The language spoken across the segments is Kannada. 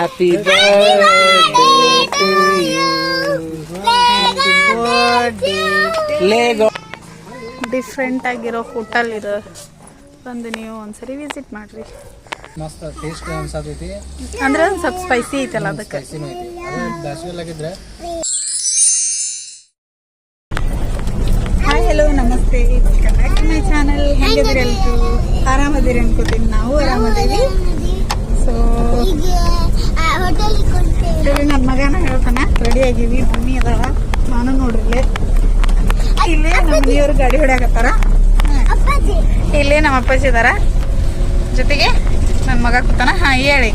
Happy birthday to you. ಲೇಗೋ ಡಿಫ್ರೆಂಟ್ ಆಗಿರೋ ಹೋಟೆಲ್ ಇದೆ, ಬಂದು ನೀವು ಒಂದ್ಸರಿ ವಿಸಿಟ್ ಮಾಡ್ರಿ. ಮಸ್ತ್ ಟೇಸ್ಟ್ ಅನ್ಸತೈತಿ. ಅಂದ್ರೆ ಒಂದು ಸ್ವಲ್ಪ ಸ್ಪೈಸಿ ಐತಲ್ಲ ಅದಕ್ಕೆ. ಬ್ಯಾಸಿಗೆಲ್ಲಾಗಿದ್ರೆ ಹಾಯ್ ಹಲೋ ನಮಸ್ತೆ, welcome back to my channel. ಹೆಂಗಿದ್ರಿ ಎಲ್ರು? ಆರಾಮದಿರಿ ಅನ್ಕೋತೀನಿ, ನಾವು ಆರಾಮದೀವಿ. ಸೊ ನನ್ನ ಮಗನ ಹೇಳ್ತಾನ ರೆಡಿ ಆಗಿವಿ, ಮಮ್ಮಿ ಅದಾವ, ನಾನು ನೋಡ್ರಿ ಇಲ್ಲೇ ನಮ್ಮ ಮನೆಯವ್ರು ಗಾಡಿ ಹೊಡ್ಯಾಕತ್ತಾರ, ಇಲ್ಲೇ ನಮ್ಮ ಅಪ್ಪಾಜಿ ಇದಾರ, ಜೊತೆಗೆ ನನ್ನ ಮಗ ಕೂತಾನ. ಹಾ ಹೇಳಿ,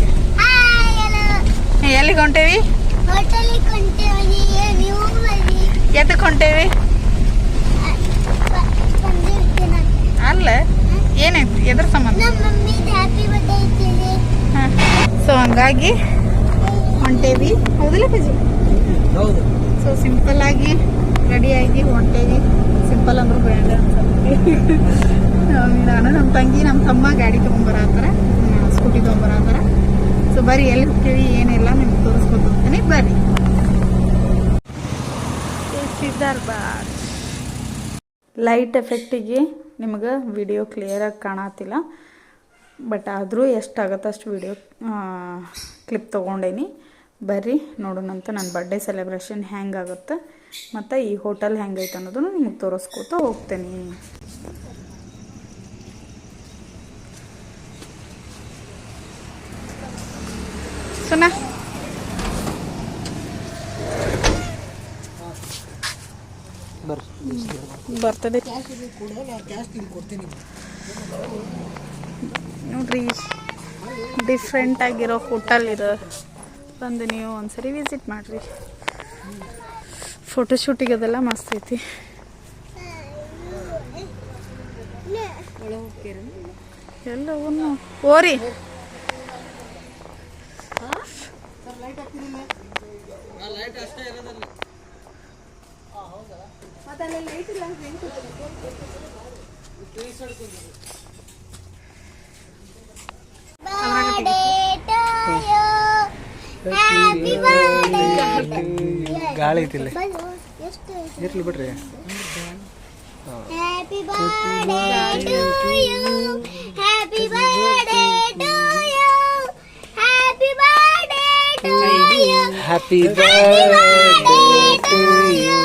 ಎಲ್ಲಿಗೆ ಹೊಂಟೇವಿ? ಎದಕ್ಕೆ ಹೊಂಟೇವಿ? ಅಲ್ಲ ಏನೈತಿ, ಎದ್ರ ಸಂಬಂಧ? ಸೊ ಹಂಗಾಗಿ ಹೊಂಟೇವಿ, ಹೌದಿಲ್ಲ ಪೂಜಿ? ಹೌದು. ಸೊ ಸಿಂಪಲ್ ಆಗಿ ರೆಡಿಯಾಗಿ ಹೊಂಟೇವಿ. ಸಿಂಪಲ್ ಅಂದ್ರೂ ಬೇಡ ಅನ್ಸುತ್ತೆ. ನಾನು ನಮ್ಮ ತಂಗಿ ನಮ್ಮ ತಮ್ಮ ಗಾಡಿ ತೊಗೊಂಬರತ್ತಾರ, ಸ್ಕೂಟಿ ತೊಗೊಂಬರತ್ತಾರ. ಸೊ ಬರ್ರಿ ಎಲ್ಲಿ ಹೋಗ್ತೀವಿ ಏನಿಲ್ಲ ನಿಮ್ಗೆ ತೋರಿಸ್ಕೊತ ಹೋಗ್ತೀನಿ, ಬರ್ರಿ. ಸಿದ್ಧಾರ್ಬಾದ್ ಲೈಟ್ ಎಫೆಕ್ಟಿಗೆ ನಿಮ್ಗೆ ವಿಡಿಯೋ ಕ್ಲಿಯರಾಗಿ ಕಾಣತ್ತಿಲ್ಲ, ಬಟ್ ಆದರೂ ಎಷ್ಟಾಗತ್ತೆ ಅಷ್ಟು ವಿಡಿಯೋ ಕ್ಲಿಪ್ ತೊಗೊಂಡೇನಿ. ಬರ್ರಿ ನೋಡೋಣಂತ ನನ್ನ ಬರ್ಡೇ ಸೆಲೆಬ್ರೇಷನ್ ಹೆಂಗಾಗುತ್ತೆ ಮತ್ತು ಈ ಹೋಟೆಲ್ ಹೆಂಗೈತೆ ಅನ್ನೋದನ್ನು ನಿಮಗೆ ತೋರಿಸ್ಕೊತ ಹೋಗ್ತೇನೆ. ಸುನಾ ಬರ್ತದೆ ನೋಡ್ರಿ, ಡಿಫ್ರೆಂಟ್ ಆಗಿರೋ ಹೋಟೆಲ್ ಇದೆ, ಬಂದು ನೀವು ಒಂದ್ಸರಿ ವಿಸಿಟ್ ಮಾಡ್ರಿ. ಫೋಟೋಶೂಟಿಗೆ ಅದೆಲ್ಲ ಮಸ್ತ್ ಐತಿ. ಎಲ್ಲ ಓರಿ ಗಾಳಿ ಐತಿಲ್ಲ, ಇರ್ಲಿ ಬಿಡ್ರಿ. Happy birthday to you. Happy birthday to you. Happy birthday to you. Happy birthday to you.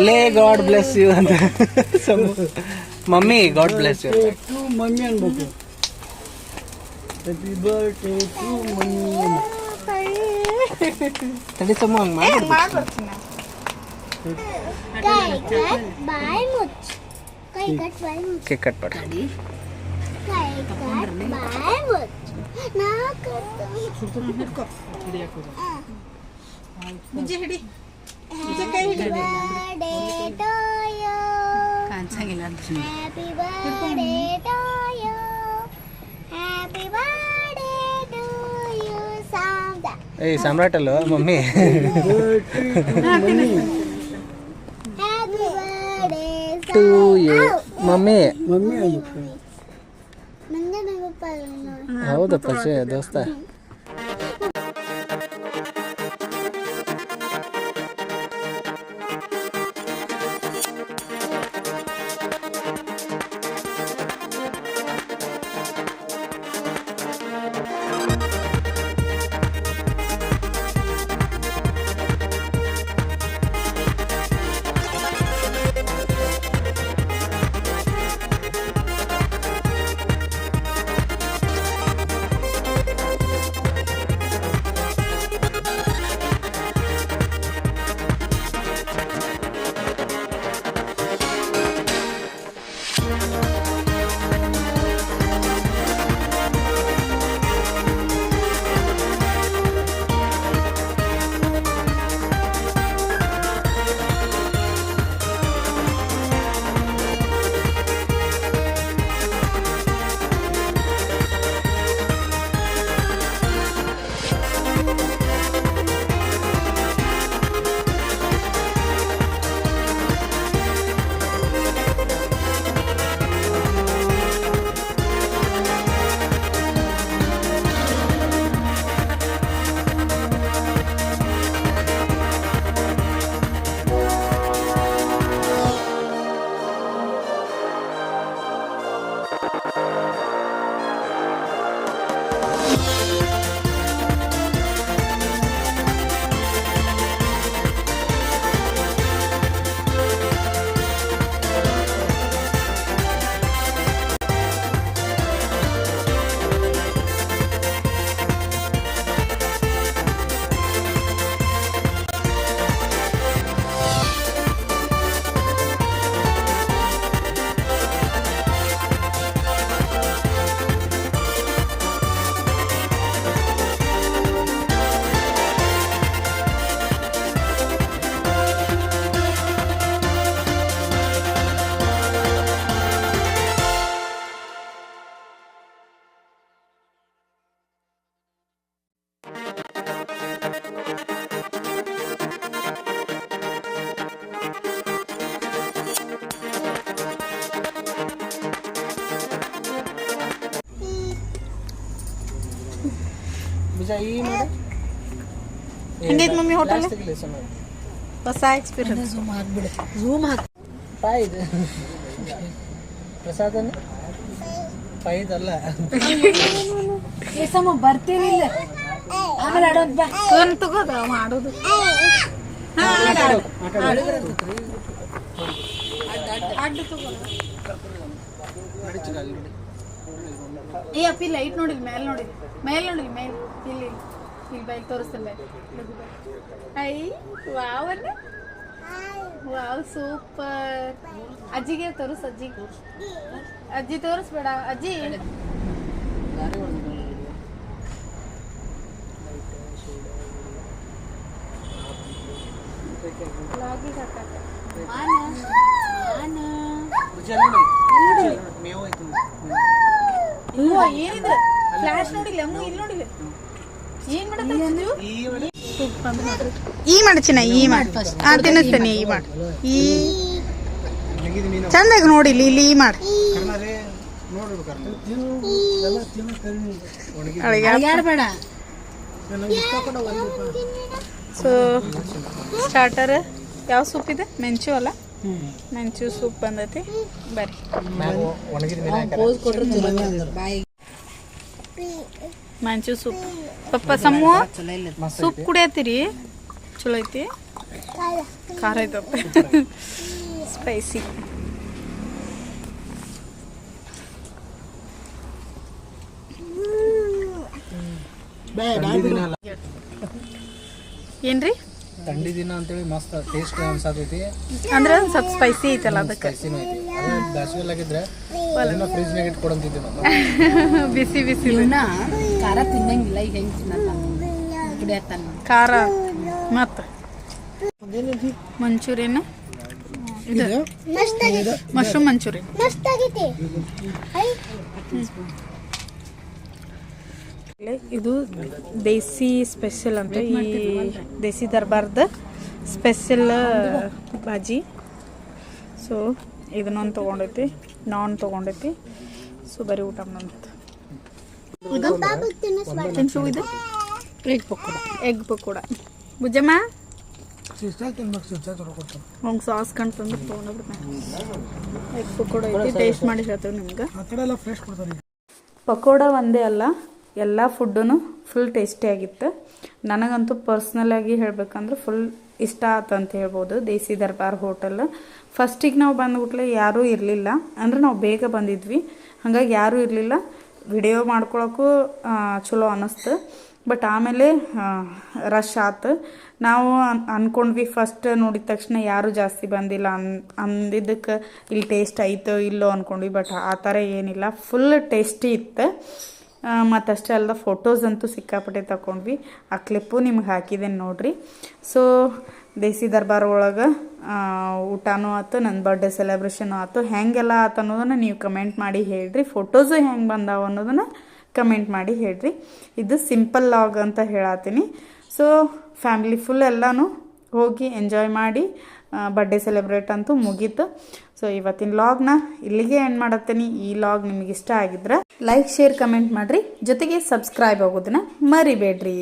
ಲೇ ಗಾಡ್ ಬ್ಲೆಸ್ ಯು ಅಂತ mummy, God bless you mummy ಅನ್ಬೇಕು. Happy birthday to mummy. ತಡಿ ಸಮ ಹಂಗೆ ಮಾಡಿ ಕೇಕ್ ಕಟ್ ಮಾಡಿ. ಏಯ್ ಸಾಮ್ರಾಟ್ ಅಲ್ವ mummy? To you mummy. Mummy ಅನ್ಬೇಕು. ಹೌದಪ್ಪ ದೋಸ್ತ. ಹೆಂಗೈತೆ ಮಮ್ಮಿ ಹೋಟೆಲ್? ಹೊಸ ಎಕ್ಸ್ಪೀರಿಯನ್ಸ್. ಝೂಮ್ ಹಾಕ್. ಪ್ರಸಾದನ ಪಾಯ್ದಲ್ಲ ಬರ್ತೀನಿಲ್ಲ ಆಮೇಲೆ ಆಡೋದ್ ಬಾ. ಫೋನ್ ತಗೋದ ಮಾಡೋದು. ಏ ಅಪ್ಪಿ ಲೈಟ್ ನೋಡಿಲ್ ಮೇಲೆ ನೋಡಿಲ್ ಮೇಲೆ ನೋಡಿಲ್ ಮೇಲೆ ಇಲ್ಲಿ ಇಲ್ಲಿ ಬೈಕ್ ತೋರಿಸ್ತೇನೆ ಐ ವಾವ್ ಅನ್ನ ವಾವ್ ಸೂಪರ್. ಅಜ್ಜಿಗೆ ತೋರಿಸ್ ಅಜ್ಜಿ ತೋರಿಸ್ಬೇಡ ಅಜ್ಜಿ. ಏನಿದೆ ಫ್ಲಾಶ್ ನೋಡಿಲ್ಲ ಅಮ್ಮ ಇಲ್ಲಿ ನೋಡಿಲ್ಲ ಏನ್ ಮಾಡತ್ತ ಈ ಮಾಡಚಿನ ಈ ಮಾಡಿ ತಿನ್ನಿಸ್ತೇನೆ ಈ ಮಾಡಿ ಈ ಚಂದಾಗ ನೋಡಿಲ್ಲ ಇಲ್ಲಿ ಈ ಮಾಡಿ ಬೇಡ. ಸೊ ಸ್ಟಾರ್ಟರ್ ಯಾವ ಸೂಪ್ ಇದೆ? ಮೆಂಚು ಅಲ್ಲ, ಮೆಂಚು ಸೂಪ್ ಬಂದೈತಿ. ಬರ್ರಿ ಮೆಂಚು ಸೂಪ್. ಪಪ್ಪ ಸಮ್ಮು ಸೂಪ್ ಕುಡಿಯತ್ತೀರಿ? ಚಲೋ ಐತಿ, ಖಾರ ಐತಪ್ಪ, ಸ್ಪೈಸಿ. ಏನ್ರಿ ಥಂಡಿ ದಿನ ಅಂತೇಳಿ ಮಸ್ತ್ ಟೇಸ್ಟ್ ಅನ್ಸತೈತಿ. ಅಂದ್ರೆ ಸ್ವಲ್ಪ ಸ್ಪೈಸಿ ಐತಲ್ಲ ಅದಕ್ಕೆ. ಬ್ಯಾಸಿಗೆಲ್ಲಾಗಿದ್ರೆ ಫ್ರಿಜ್ನಾಗ ಇಟ್ಕೊಡಂತಿದ್ವಿ ನಾವು. ಬಿಸಿ ಬಿಸಿ ಖಾರ ತಿನ್ನಂಗಿಲ್ಲ. ಈಗ ಹೆಂಗ್ ತಿನ್ನತ್ತಾನ ಖಾರ. ಮತ್ತ ಮಂಚೂರಿಯನ್, ಇದು ಮಶ್ರೂಮ್ ಮಂಚೂರಿಯನ್. ಇದು ದೇಸಿ ಸ್ಪೆಷಲ್ ಅಂತ, ಈ ದೇಸಿ ದರ್ಬಾರ್ದ ಸ್ಪೆಷಲ್ ಭಾಜಿ. ಸೊ ಇದನ್ನೊಂದು ತೊಗೊಂಡೈತಿ, ನಾನ್ ತೊಗೊಂಡೈತಿ. ಸೊ ಬರೀ ಊಟ ಮಾಡೋದು. ಇದು ಎಗ್ ಪಕೋಡ. ಬುಜ್ಜಮ್ಮ ಹಂಗೆ ಸಾಸ್ ಕಂಡು ತೊಗೊಂಡೋಗ್ಬಿಡ್ತಾನೆ. ಎಗ್ ಪಕೋಡ ಐತಿ, ಟೇಸ್ಟ್ ಮಾಡಿ ಹೇಳ್ತೇವೆ ನಿಮ್ಗೆ. ಪಕೋಡ ಒಂದೇ ಅಲ್ಲ, ಎಲ್ಲ ಫುಡ್ಡು ಫುಲ್ ಟೇಸ್ಟಿಯಾಗಿತ್ತು. ನನಗಂತೂ ಪರ್ಸ್ನಲಾಗಿ ಹೇಳ್ಬೇಕಂದ್ರೆ ಫುಲ್ ಇಷ್ಟ ಆತಂತ ಹೇಳ್ಬೋದು ದೇಸಿ ದರ್ಬಾರ್ ಹೋಟೆಲ್. ಫಸ್ಟಿಗೆ ನಾವು ಬಂದ್ಬಿಟ್ಲೆ ಯಾರೂ ಇರಲಿಲ್ಲ, ಅಂದ್ರೆ ನಾವು ಬೇಗ ಬಂದಿದ್ವಿ, ಹಾಗಾಗಿ ಯಾರೂ ಇರಲಿಲ್ಲ. ವಿಡಿಯೋ ಮಾಡ್ಕೊಳಕ್ಕೂ ಚಲೋ ಅನ್ನಿಸ್ತು. ಬಟ್ ಆಮೇಲೆ ರಶ್ ಆತು. ನಾವು ಅಂದ್ಕೊಂಡ್ವಿ ಫಸ್ಟ್ ನೋಡಿದ ತಕ್ಷಣ ಯಾರೂ ಜಾಸ್ತಿ ಬಂದಿಲ್ಲ ಅಂದಿದ್ದಕ್ಕೆ ಇಲ್ಲಿ ಟೇಸ್ಟ್ ಐತೋ ಇಲ್ಲೋ ಅಂದ್ಕೊಂಡ್ವಿ. ಬಟ್ ಆ ಥರ ಏನಿಲ್ಲ, ಫುಲ್ ಟೇಸ್ಟಿ ಇತ್ತು. ಮತ್ತಷ್ಟೇ ಅಲ್ಲದ ಫೋಟೋಸ್ ಅಂತೂ ಸಿಕ್ಕಾಪಟ್ಟೆ ತಗೊಂಡ್ವಿ. ಆ ಕ್ಲಿಪ್ಪು ನಿಮ್ಗೆ ಹಾಕಿದ್ದೇನೆ ನೋಡ್ರಿ. ಸೊ ದೇಸಿ ದರ್ಬಾರ್ ಒಳಗೆ ಊಟನೂ ಆಯ್ತು, ನನ್ನ ಬರ್ಡೇ ಸೆಲೆಬ್ರೇಷನು ಆಯ್ತು. ಹೆಂಗೆಲ್ಲ ಆಯ್ತು ಅನ್ನೋದನ್ನು ನೀವು ಕಮೆಂಟ್ ಮಾಡಿ ಹೇಳ್ರಿ. ಫೋಟೋಸು ಹೆಂಗೆ ಬಂದಾವ ಅನ್ನೋದನ್ನು ಕಮೆಂಟ್ ಮಾಡಿ ಹೇಳ್ರಿ. ಇದು ಸಿಂಪಲ್ ಲಾಗ್ ಅಂತ ಹೇಳತ್ತೀನಿ. ಸೊ ಫ್ಯಾಮಿಲಿ ಫುಲ್ ಎಲ್ಲನೂ ಹೋಗಿ ಎಂಜಾಯ್ ಮಾಡಿ ಬರ್ಡೇ ಸೆಲೆಬ್ರೇಟ್ ಅಂತೂ ಮುಗೀತು. ಸೊ ಇವತ್ತಿನ ಲಾಗ್ನ ಇಲ್ಲಿಗೆ ಎಂಡ್ ಮಾಡತ್ತೀನಿ. ಈ ಲಾಗ್ ನಿಮಗೆ ಇಷ್ಟ ಆಗಿದ್ರೆ ಲೈಕ್, ಶೇರ್, ಕಮೆಂಟ್ ಮಾಡಿರಿ. ಜೊತೆಗೆ ಸಬ್ಸ್ಕ್ರೈಬ್ ಆಗೋದನ್ನ ಮರಿಬೇಡ್ರಿ.